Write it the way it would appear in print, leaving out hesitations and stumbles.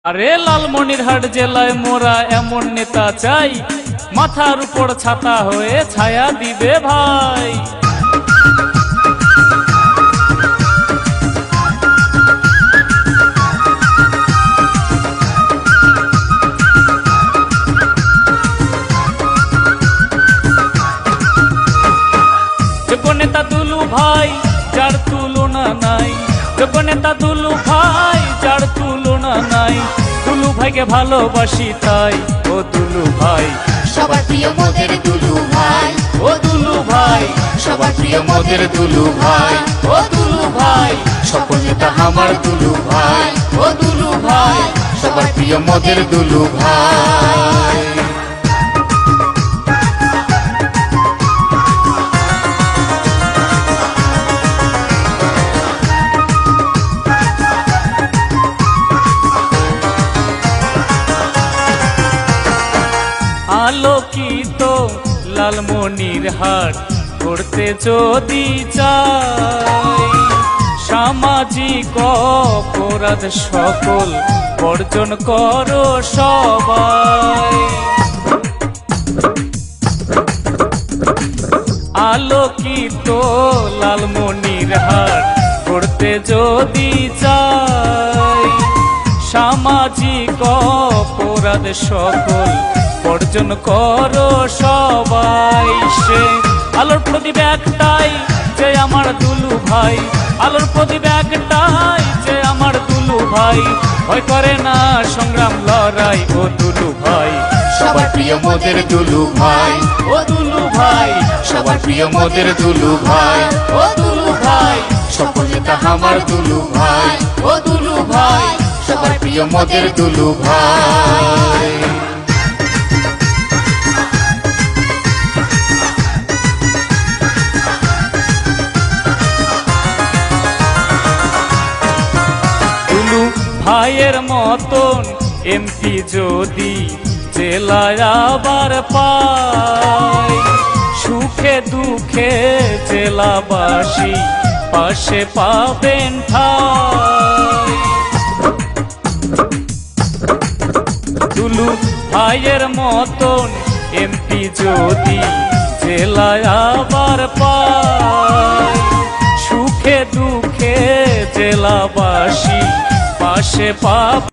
আরে লালমনিরহাট জেলায় মোরা এমন নেতা চাই, মাথার উপর ছাতা হয়ে ছায়া দিবে ভাই। যোগ্য নেতা দুলু ভাই যার তুলনা নাই, যোগ্য নেতা দুলু ভাই যার তুলনা নাই। দুলু ভাইকে ভালোবাসি তাই, ও দুলু ভাই সবার প্রিয় মোদের দুলু ভাই, ও দুলু ভাই সবার প্রিয় মোদের দুলু ভাই, ও দুলু ভাই সকল নেতা আমার দুলু ভাই, ও দুলু ভাই সবার প্রিয় মোদের দুলু ভাই। আলোকিত লালমনিরহাট করতে যদি চাই, সামাজিক অপরাধ সকল বর্জন করো সবাই। আলোকিত লালমনিরহাট করতে যদি চাই, সামাজিক অপরাধ সকল বর্জন করো সবাই। সে আলোর প্রদীপ একটাই যে আমার দুলু ভাই, আলোর প্রদীপ একটাই যে আমার দুলু ভাই। ভয় করে না সংগ্রাম লড়াই, ও দুলু ভাই সবার প্রিয় মোদের দুলু ভাই, ও দুলু ভাই সবার প্রিয় মোদের দুলু ভাই, ও দুলু ভাই সকল নেতা আমার দুলু ভাই, ও দুলু ভাই সবার প্রিয় মোদের দুলু ভাই। দুলু ভাইয়ের মতন এমপি যদি জেলায় আবার পাই, সুখে দুঃখে জেলাবাসী পাশে পাবেন ঠাই। দুলু ভাইয়ের মতন এমপি যদি জেলায় আবার পাই, সুখে দুঃখে জেলাবাসী পাশে পাবে